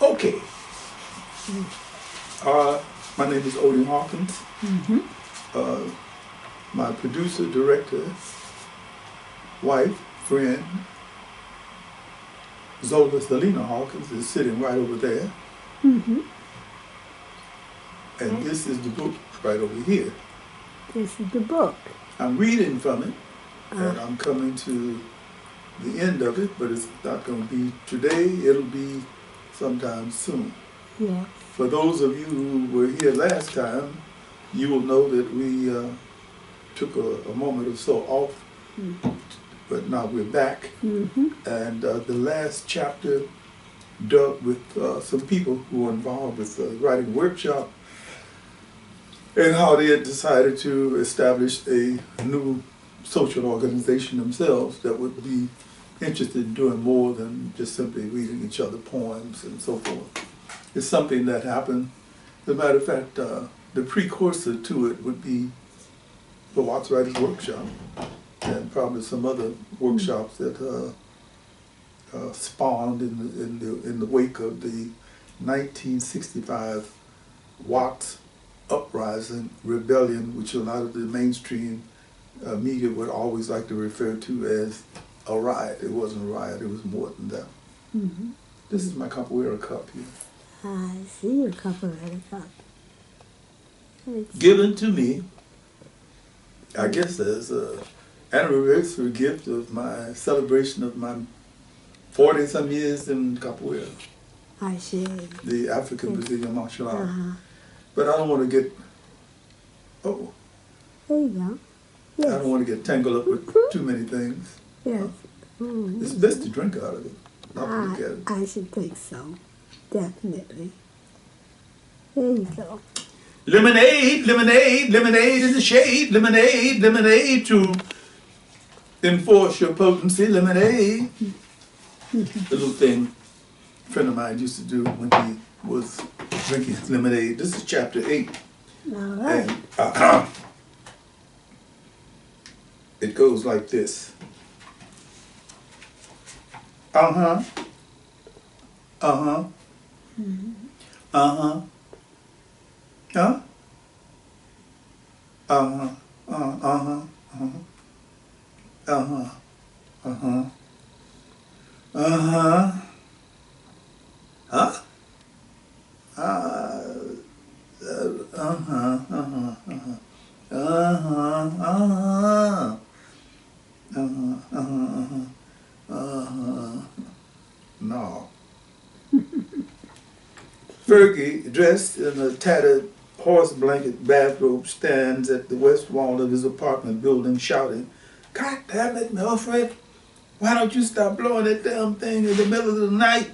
Okay. My name is Uhn-Hawkins. My producer, director, wife, friend, Zola Salena-Hawkins is sitting right over there. And this is the book right over here. This is the book. I'm reading from it, and I'm coming to the end of it, but it's not going to be today. It'll be sometime soon. Yeah. For those of you who were here last time, you will know that we took a moment or so off, but now we're back. And the last chapter dealt with some people who were involved with the writing workshop and how they had decided to establish a new social organization themselves that would be interested in doing more than just simply reading each other poems and so forth. It's something that happened. As a matter of fact, the precursor to it would be the Watts Writers Workshop and probably some other workshops that spawned in the wake of the 1965 Watts uprising, rebellion, which a lot of the mainstream media would always like to refer to as a riot. It wasn't a riot, it was more than that. This is my capoeira cup here. I see your capoeira cup. Given to me, I guess as an anniversary gift of my celebration of my 40-some years in capoeira. I see. The African Brazilian martial art. But I don't want to get, there you go. Yes. I don't want to get tangled up with too many things. Yes. It's best to drink out of it, not look at it. I should think so. Definitely. There you go. Lemonade, lemonade, lemonade in the shade. Lemonade, lemonade to enforce your potency. Lemonade. The little thing a friend of mine used to do when he was drinking his lemonade. This is chapter 8. All right. And, it goes like this. Uh-huh. Uh-huh. Uh-huh. Huh? Uh-huh. Uh-huh. Uh-huh. Uh-huh. Uh-huh. Huh? Uh-huh. Uh-huh. Uh-huh. Uh-huh. Uh-huh. No. Fergie, dressed in a tattered horse blanket bathrobe, stands at the west wall of his apartment building shouting, "God damn it, Milfred! Why don't you stop blowing that damn thing in the middle of the night?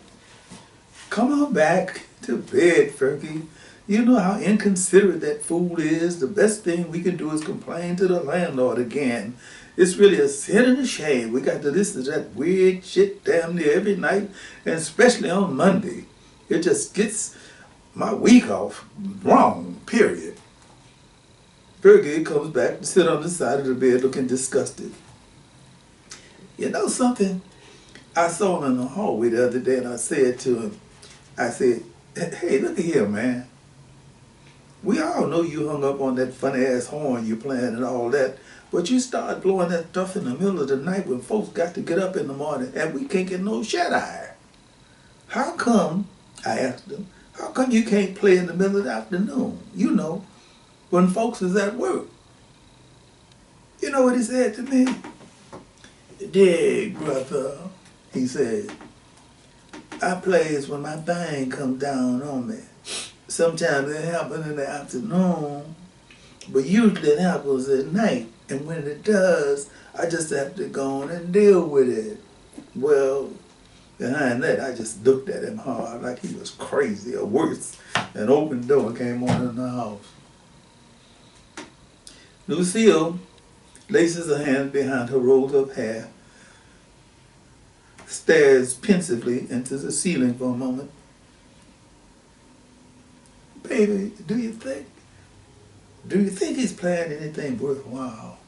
Come on back to bed, Fergie. You know how inconsiderate that fool is. The best thing we can do is complain to the landlord again. It's really a sin and a shame. We got to listen to that weird shit damn near every night, and especially on Monday. It just gets my week off wrong, period." Fergie comes back to sit on the side of the bed looking disgusted. You know something? I saw him in the hallway the other day and I said to him, "Hey, look at here, man. We all know you hung up on that funny-ass horn you playing and all that, but you start blowing that stuff in the middle of the night when folks got to get up in the morning and we can't get no shut-eye. How come," I asked him, "how come you can't play in the middle of the afternoon, you know, when folks is at work?" You know what he said to me? "Dig, brother," he said, "I plays when my thing comes down on me. Sometimes it happens in the afternoon, but usually it happens at night. And when it does, I just have to go on and deal with it." Well, behind that, I just looked at him hard like he was crazy or worse. An open door came on in the house. Lucille laces her hands behind her rolled up hair, stares pensively into the ceiling for a moment. "Baby, do you think he's playing anything worthwhile?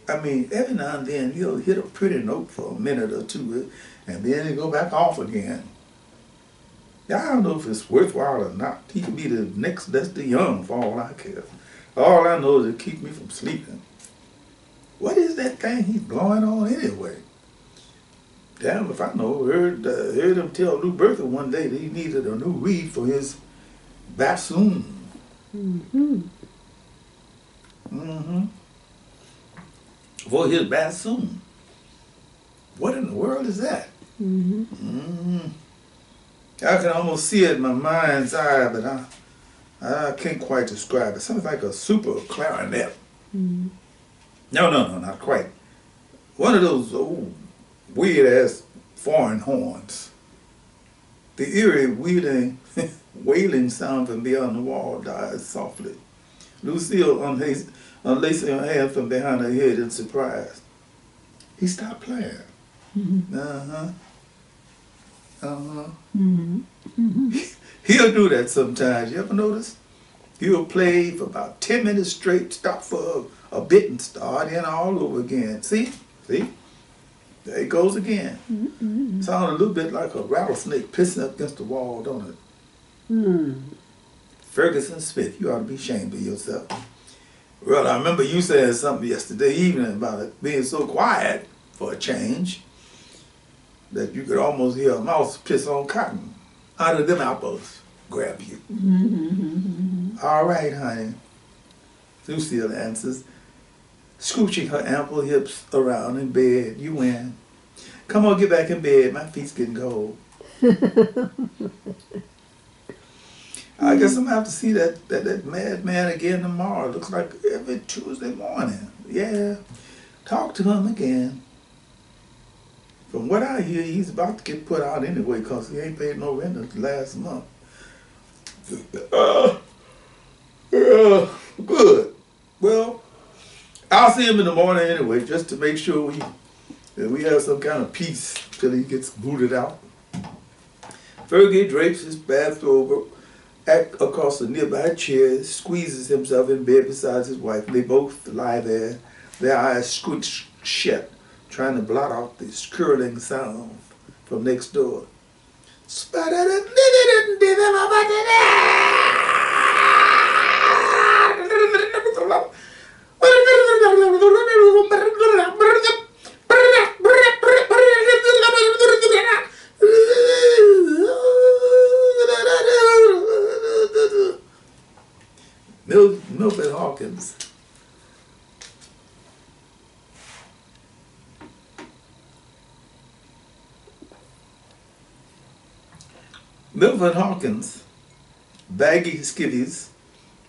I mean, every now and then he'll hit a pretty note for a minute or two, and then he'll go back off again." I don't know if it's worthwhile or not. He could be the next Lester Young for all I care. All I know is it keeps me from sleeping. What is that thing he's blowing on anyway? Damn if I know. Heard him tell Lou Bertha one day that he needed a new reed for his bassoon. Mm-hmm. Mm-hmm. For his bassoon. What in the world is that? Mm-hmm. Mm-hmm. I can almost see it in my mind's eye, but I can't quite describe it. Something like a super clarinet. Mm-hmm. No, not quite. One of those old weird-ass foreign horns. The eerie, wailing sound from beyond the wall dies softly. Lucille unlacing her hand from behind her head in surprise. He stopped playing. Mm-hmm. Uh-huh. Uh-huh. Mm-hmm. Mm-hmm. He'll do that sometimes. You ever notice? He'll play for about 10 minutes straight, stop for a bit and start in all over again. See? There it goes again. Mm-hmm. Sounds a little bit like a rattlesnake pissing up against the wall, don't it? Mm. Ferguson Smith, you ought to be ashamed of yourself. Well, I remember you saying something yesterday evening about it being so quiet for a change that you could almost hear a mouse piss on cotton out of them apples grab you. Mm-hmm. All right, honey, Lucille answers, scooching her ample hips around in bed. You win. Come on, get back in bed. My feet's getting cold. I guess I'm going to have to see that madman again tomorrow. Looks like every Tuesday morning. Yeah, talk to him again. From what I hear, he's about to get put out anyway because he ain't paid no rent last month. Good. Well, I'll see him in the morning anyway, just to make sure we have some kind of peace till he gets booted out. Fergie drapes his bathrobe across a nearby chair, squeezes himself in bed beside his wife. They both lie there, their eyes squished shut, trying to blot out the skirling sound from next door. Milfred Hawkins. Milfred Hawkins, baggy skivvies,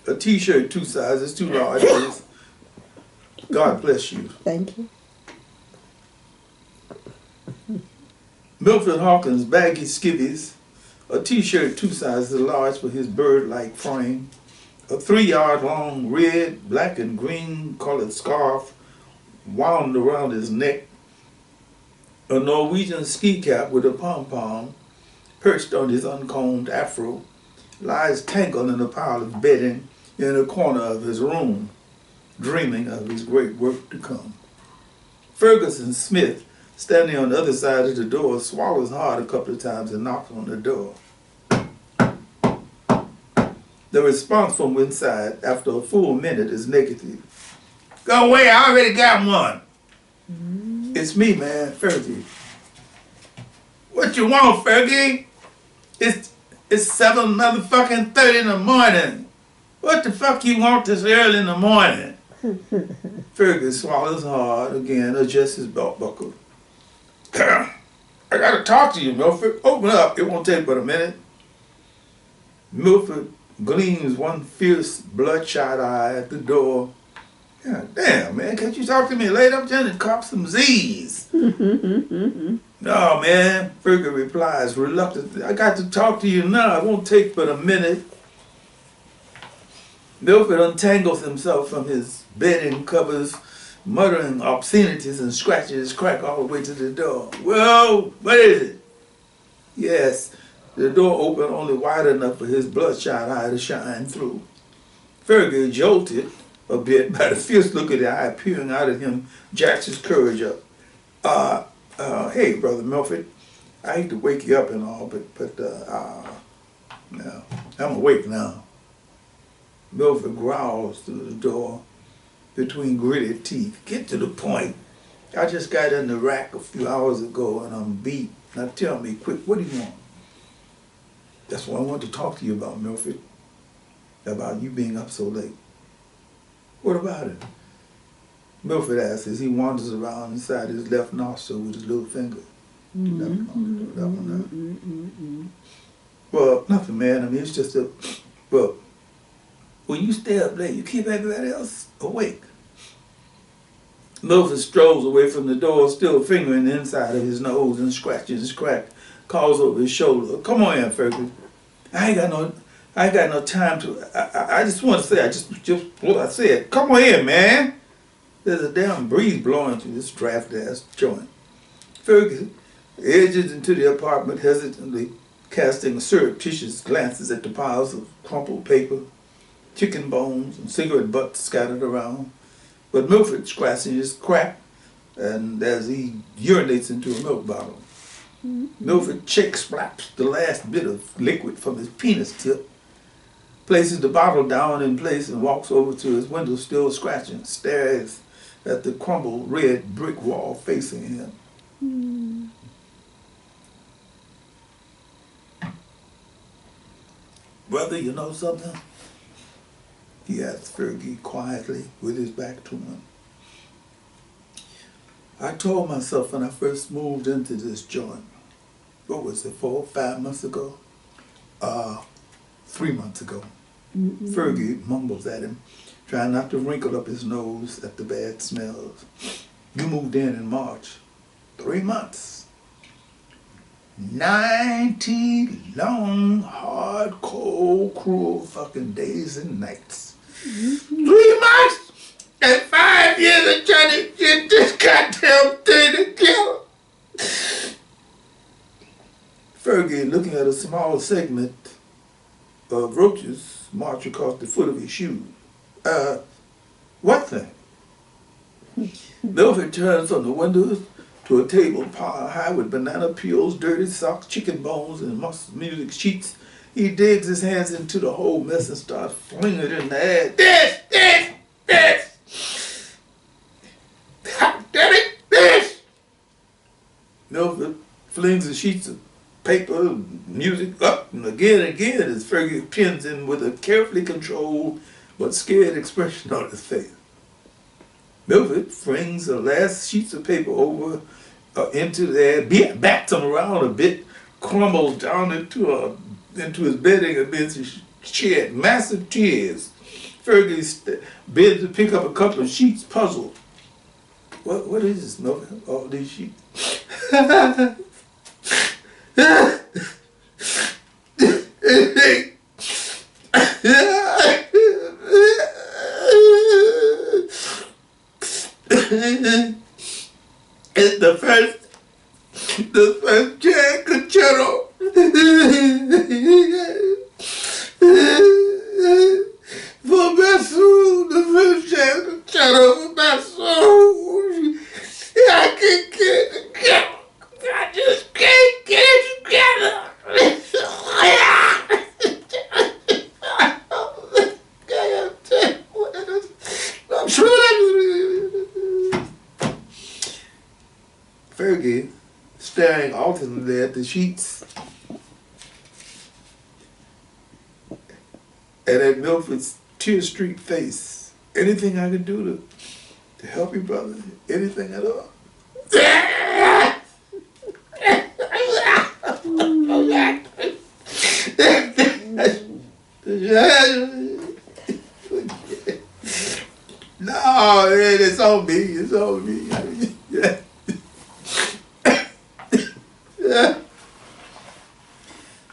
a t-shirt 2 sizes too large. God bless you. Thank you. Milfred Hawkins, baggy skivvies, a t-shirt 2 sizes large for his bird-like frame, a 3-yard-long red, black, and green colored scarf wound around his neck, a Norwegian ski cap with a pom-pom perched on his uncombed afro, lies tangled in a pile of bedding in a corner of his room, dreaming of his great work to come. Ferguson Smith, standing on the other side of the door, swallows hard a couple of times and knocks on the door. The response from inside, after a full minute, is negative. Go away, I already got one. It's me, man, Fergie. What you want, Fergie? It's 7 motherfucking 30 in the morning. What the fuck you want this early in the morning? Fergie swallows hard again, adjusts his belt buckle. I gotta talk to you, Milfred. Open up, it won't take but a minute. Milfred gleams one fierce, bloodshot eye at the door. God damn, man, can't you talk to me later? I'm trying to cop some Z's. No, man, Fergie replies reluctantly. I got to talk to you now. It won't take but a minute. Milfred untangles himself from his bedding covers, muttering obscenities and scratches his crack all the way to the door. Well, what is it? Yes, the door opened only wide enough for his bloodshot eye to shine through. Fergie, jolted a bit by the fierce look of the eye peering out at him, jacks his courage up. Hey, Brother Milfred, I hate to wake you up and all, but Now, I'm awake now. Milfred growls through the door between gritted teeth. Get to the point. I just got in the rack a few hours ago and I'm beat. Now tell me quick, what do you want? That's what I want to talk to you about, Milfred. About you being up so late. What about it? Milfred asks as he wanders around inside his left nostril with his little finger. Left nostril, that one there. Well, nothing, man. I mean, it's just a... Well, when you stay up late, you keep everybody else awake. Milfred strolls away from the door, still fingering the inside of his nose and scratches his crack. Calls over his shoulder. Come on in, Fergie. I ain't got no time to... I just want to say, just what I said. Come on in, man. There's a damn breeze blowing through this draft-ass joint. Fergie edges into the apartment, hesitantly casting surreptitious glances at the piles of crumpled paper, chicken bones, and cigarette butts scattered around. But Milfred scratches his crack, and as he urinates into a milk bottle, Milfred slaps the last bit of liquid from his penis tip, places the bottle down in place, and walks over to his window, still scratching, stares at the crumbled red brick wall facing him. Brother, you know something? He asked Fergie quietly with his back to him. I told myself when I first moved into this joint, what was it, 4 or 5 months ago? 3 months ago. Fergie mumbles at him, trying not to wrinkle up his nose at the bad smells. You moved in March. 3 months. 90 long, hard, cold, cruel fucking days and nights. 3 months and 5 years of trying to get this goddamn thing together. Fergie, looking at a small segment of roaches march across the foot of his shoe. What thing? Milfred turns from the windows to a table piled high with banana peels, dirty socks, chicken bones, and music sheets. He digs his hands into the whole mess and starts flinging it in the air. This! God damn it, this! Milfred flings the sheets of paper and music up and again as Fergie pins him with a carefully controlled but scared expression on his face. Milfred flings the last sheets of paper over into there, bats them around a bit, crumbles down into his bedding amidst his shed massive tears. Fergie bends to pick up a couple of sheets, puzzled. What is this, Milfred? All these sheets. It's the first Jazz Concerto. For Bassoon, the first Jazz Concerto for Bassoon. I can't get it together. I just can't get it together. I'm sure Fergie, staring alternately at the sheets and at Milfred's tear-streaked face. Anything I can do to help you, brother? Anything at all? No, it's on me. It's on me.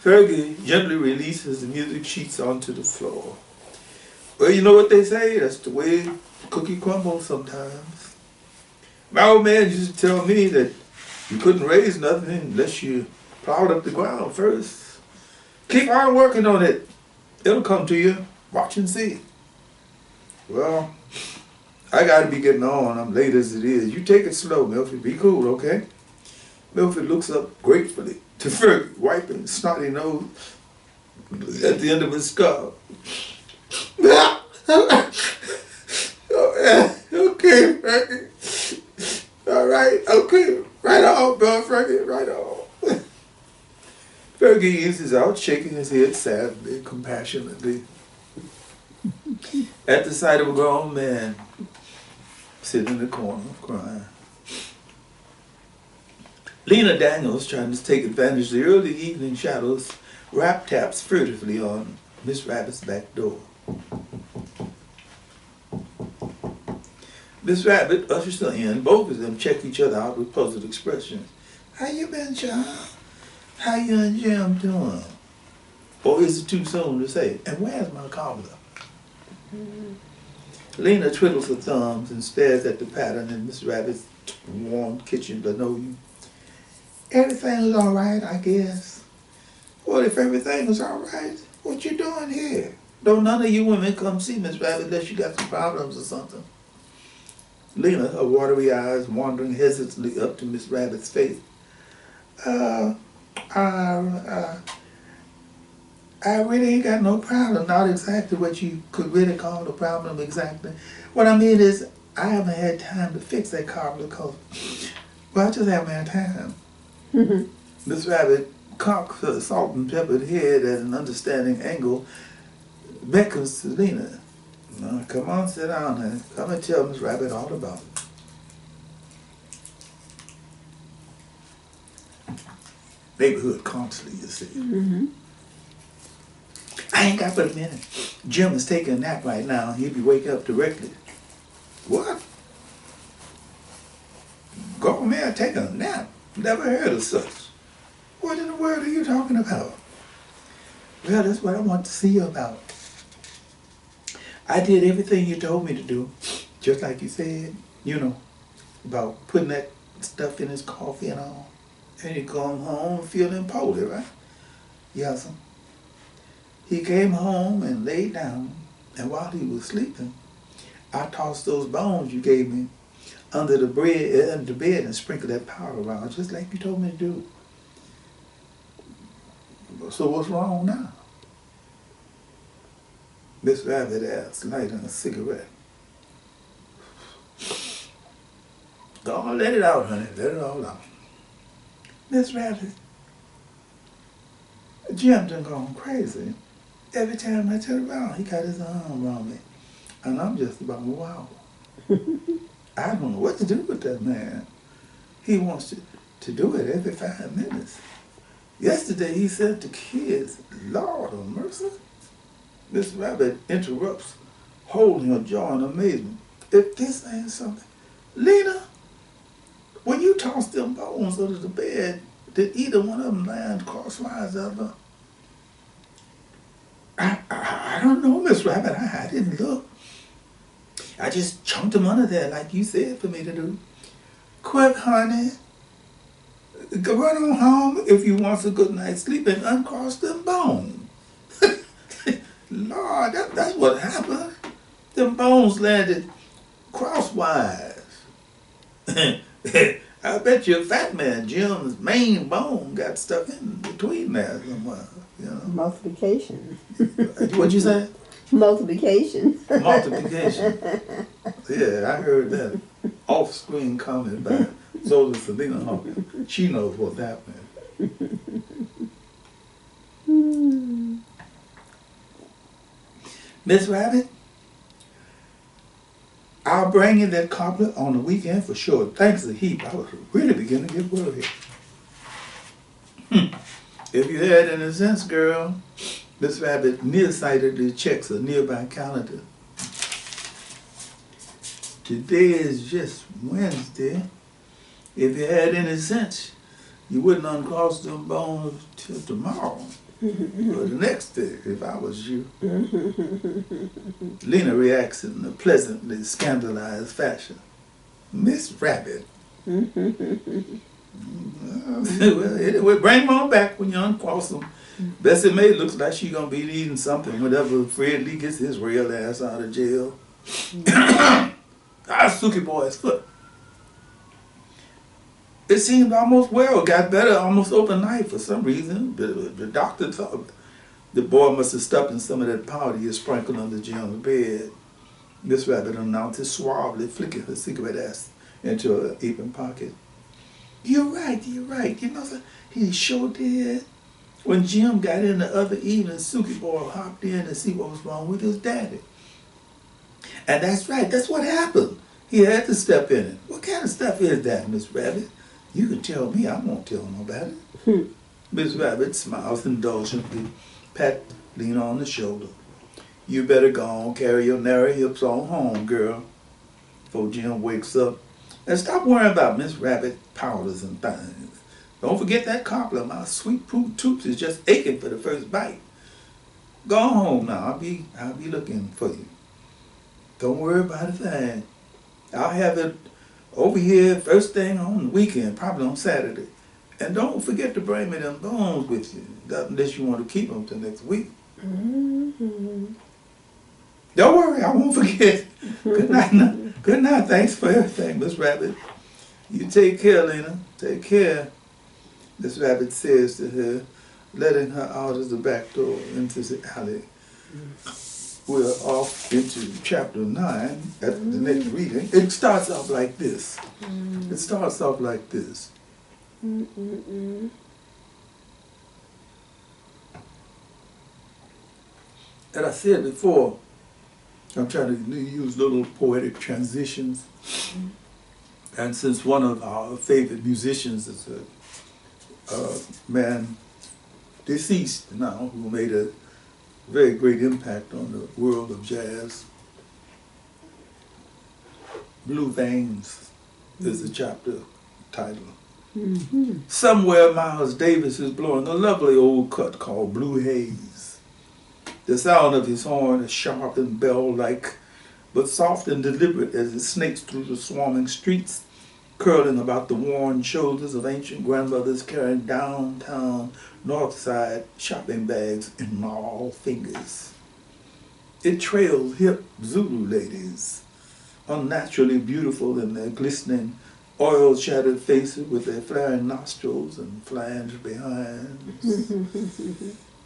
Fergie gently releases the music sheets onto the floor. Well, you know what they say? That's the way the cookie crumbles sometimes. My old man used to tell me that you couldn't raise nothing unless you plowed up the ground first. Keep on working on it. It'll come to you. Watch and see. Well, I gotta be getting on. I'm late as it is. You take it slow, Milfred. Be cool, okay? Milfred looks up gratefully to Fergie, wiping his snotty nose at the end of his scarf. Okay, Frankie. All right, okay. Right on, bro, Frankie, right on. Fergie eases out, shaking his head sadly, compassionately, at the sight of a grown man sitting in the corner crying. Lena Daniels, trying to take advantage of the early evening shadows, rap taps furtively on Miss Rabbit's back door. Miss Rabbit ushers her in. Both of them check each other out with puzzled expressions. How you been, child? How you and Jim doing? Or is it too soon to say? And where's my cobbler? Lena twiddles her thumbs and stares at the pattern in Miss Rabbit's warm kitchen linoleum. Everything's all right, I guess. Well, if everything is all right, what you doing here? Don't none of you women come see Miss Rabbit unless you got some problems or something. Lena, her watery eyes wandering hesitantly up to Miss Rabbit's face. I really ain't got no problem. Not exactly what you could really call the problem exactly. What I mean is, I haven't had time to fix that cobbler because, well, I just haven't had time. Miss Rabbit cocks her salt and peppered head at an understanding angle, beckons to Lena. Now, come on, sit down and come and tell Miss Rabbit all about it. Neighborhood constantly, you see. I ain't got but a minute. Jim is taking a nap right now. He'll be waking up directly. What? Go man, take a nap? Never heard of such. What in the world are you talking about? Well, that's what I want to see you about. I did everything you told me to do, just like you said, you know, about putting that stuff in his coffee and all. And he come home feeling poorly, right? Yes, sir. He came home and laid down, and while he was sleeping, I tossed those bones you gave me under the bed and sprinkled that powder around, just like you told me to do. So what's wrong now? Miss Rabbit asked, lighting a cigarette. Go on, let it out, honey. Let it all out. Miss Rabbit, Jim done gone crazy. Every time I turn around, he got his arm around me. And I'm just about wow. I don't know what to do with that man. He wants to do it every 5 minutes. Yesterday he said to kids, Lord of mercy. Miss Rabbit interrupts, holding her jaw in amazement. If this ain't something. Lena, when you tossed them bones under the bed, did either one of them land crosswise ever? I don't know, Miss Rabbit. I didn't look. I just chunked them under there like you said for me to do. Quick, honey. Go run on home if you want a good night's sleep and uncross them bones. Lord, that's what happened. Them bones landed crosswise. I bet you a fat man, Jim's main bone got stuck in between there somewhere. You know? Multiplication. What'd you say? Multiplication. Multiplication. Yeah, I heard that off-screen comment by Salena-Hawkins. She knows what's happening. Miss Rabbit, I'll bring you that cobbler on the weekend for sure. Thanks a heap. I was really beginning to get worried. If you had any sense, girl, Miss Rabbit nearsightedly checks a nearby calendar. Today is just Wednesday. If you had any sense, you wouldn't uncross them bones till tomorrow. Or the next day, if I was you. Lena reacts in a pleasantly scandalized fashion. Miss Rabbit. Well, anyway, bring them on back when you uncross them. Bessie Mae looks like she's going to be eating something whenever Fred Lee gets his real ass out of jail. Our Suki boy's foot. It seemed almost well, got better almost overnight for some reason. The doctor thought, The boy must have stepped in some of that powder you sprinkled under Jim's bed. Miss Rabbit announced, suavely flicking her cigarette ash into her apron pocket. You're right. You know, sir, he sure did. When Jim got in the other evening, Suki boy hopped in to see what was wrong with his daddy. And that's right, that's what happened. He had to step in it. What kind of stuff is that, Miss Rabbit? You can tell me, I won't tell nobody. Miss Rabbit smiles indulgently, pat Lena on the shoulder. You better go on, carry your narrow hips on home, girl, before Jim wakes up. And stop worrying about Miss Rabbit powders and things. Don't forget that cobbler. My sweet poo toops is just aching for the first bite. Go home now. I'll be looking for you. Don't worry about a thing. I'll have it over here first thing on the weekend, probably on Saturday. And don't forget to bring me them bones with you, unless you want to keep them till next week. Don't worry, I won't forget. Good night. Good night. Thanks for everything, Miss Rabbit. You take care, Lena. Take care. Miss Rabbit says to her, letting her out of the back door into the alley. We're off into chapter 9 at the next reading. It starts off like this. It starts off like this. And I said before, I'm trying to use little poetic transitions. And since one of our favorite musicians is a man deceased now who made a very great impact on the world of jazz, Blue Veins is the chapter title. Somewhere Miles Davis is blowing a lovely old cut called Blue Haze. The sound of his horn is sharp and bell-like, but soft and deliberate as it snakes through the swarming streets, curling about the worn shoulders of ancient grandmothers carrying downtown north side shopping bags in gnarled fingers. It trails hip Zulu ladies, unnaturally beautiful in their glistening, oil-shadowed faces with their flaring nostrils and flanged behinds,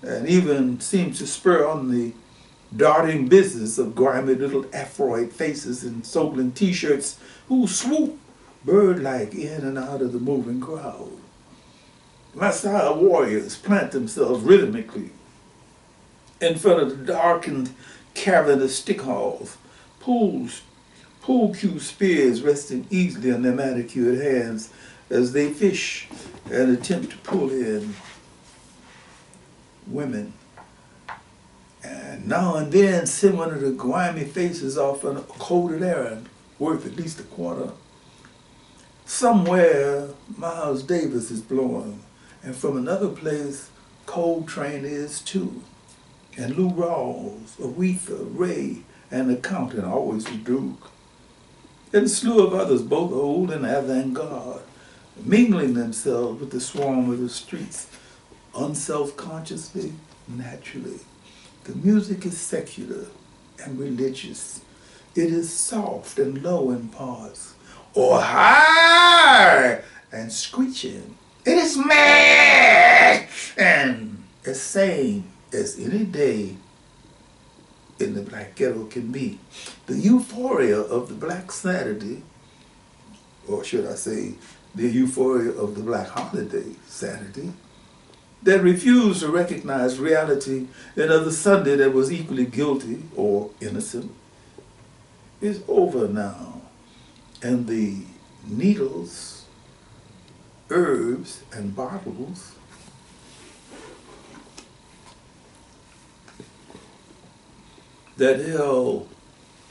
and even seems to spur on the darting business of grimy little Afroid faces in Soglin t-shirts who swoop bird-like in and out of the moving crowd. Maasai warriors plant themselves rhythmically in front of the darkened cavernous stick halls, pool cue spears resting easily on their manicured hands as they fish and attempt to pull in women. And now and then send one of the grimy faces off on a coded errand worth at least a quarter. Somewhere Miles Davis is blowing, and from another place Coltrane is too, and Lou Rawls, Aretha, Ray, and the Count, and always the Duke, and a slew of others, both old and avant-garde, mingling themselves with the swarm of the streets, unself-consciously, naturally. The music is secular and religious. It is soft and low in parts, or high and screeching. It is mad and as sane as any day in the Black Ghetto can be. The euphoria of the Black Saturday, or should I say, the euphoria of the Black Holiday Saturday, that refused to recognize reality another Sunday that was equally guilty or innocent, is over now. And the needles, herbs, and bottles that held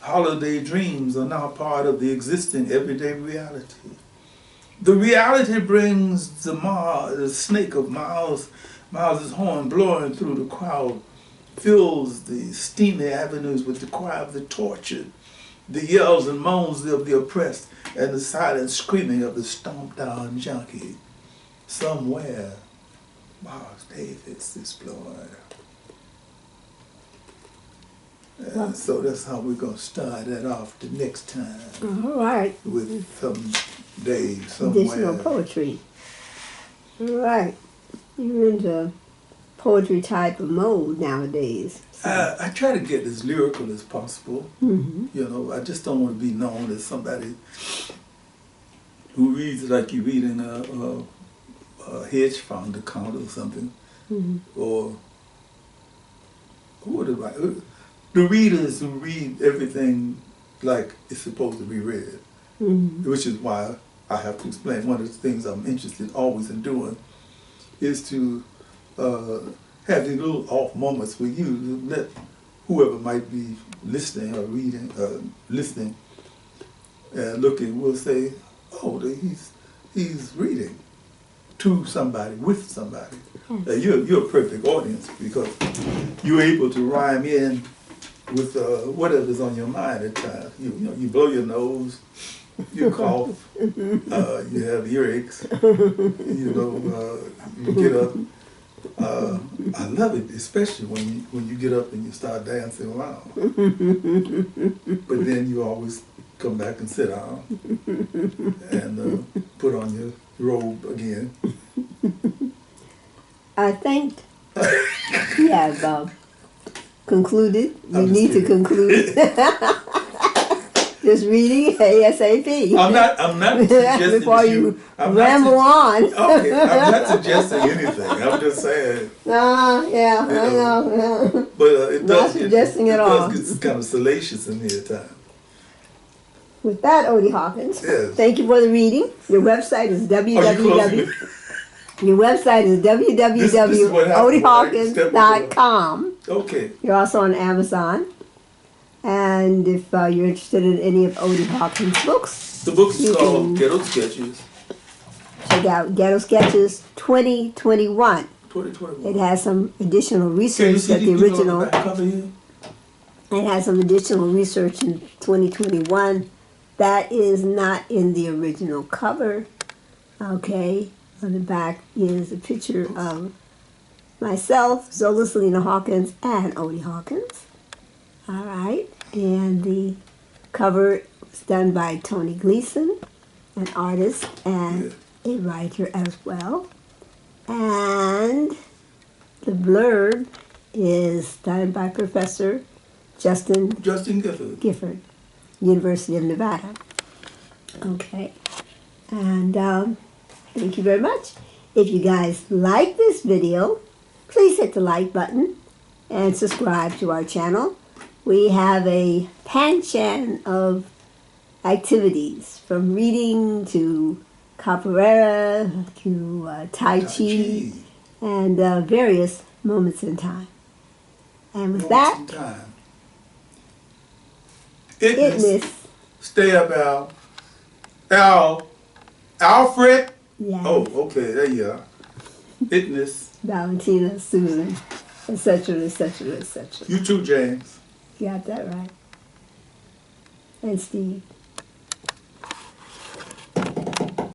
holiday dreams are now part of the existing everyday reality. The reality brings the snake of Miles's horn blowing through the crowd, fills the steamy avenues with the cry of the tortured, the yells and moans of the oppressed, and the silent screaming of the stomped down junkie. Somewhere, Miles Davis is blowing. So that's how we're going to start that off the next time. All right. With some day somewhere. Additional poetry. All right. You're into poetry type of mode nowadays. So. I try to get as lyrical as possible. Mm-hmm. You know, I just don't want to be known as somebody who reads like you're reading a hedge fund account or something. Mm-hmm. Or what about the readers who read everything like it's supposed to be read, Mm-hmm. which is why I have to explain. One of the things I'm interested always in doing is to have these little off moments where you let whoever might be listening or reading, listening and looking will say, "Oh, he's reading to somebody, with somebody." Yes. You're a perfect audience because you're able to rhyme in with whatever's on your mind at times. You blow your nose, you cough, you have earaches, you get up. I love it, especially when you get up and you start dancing around. But then you always come back and sit down and put on your robe again. I think we have concluded. We I'm just need to kidding. conclude this reading ASAP. I'm not suggesting before that you I'm ramble on. Okay, I'm not suggesting anything. I'm just saying. Yeah, You I know. know. But it Not does suggesting get, at all. It does get kind of salacious in here at times. With that, Odie Hawkins, Yes. thank you for the reading. Your website is Are you closing it? Your website is This is what happens when I step www.odihawkins.com. Okay. You're also on Amazon. And if you're interested in any of Odie Hawkins' books, The book is you called can Ghetto Sketches check out Ghetto Sketches 2021. 2021. It has some additional Can you research see that the people on the original. back cover here? It has some additional research in 2021 that is not in the original cover. Okay, on the back is a picture of myself, Zola Salena-Hawkins, and Odie Hawkins. All right, and the cover was done by Tony Gleason, an artist and a writer as well. And the blurb is done by Professor Justin Gifford, University of Nevada. Okay, and thank you very much. If you guys like this video, please hit the like button and subscribe to our channel. We have a panchan of activities, from reading to capoeira to Tai Chi and various moments in time. And with that, Itness. Stay up, Alfred. Yes. Oh, okay, there you are. Itness. Valentina, Susan, etc., etc., etc. You too, James. Got that right. And Steve.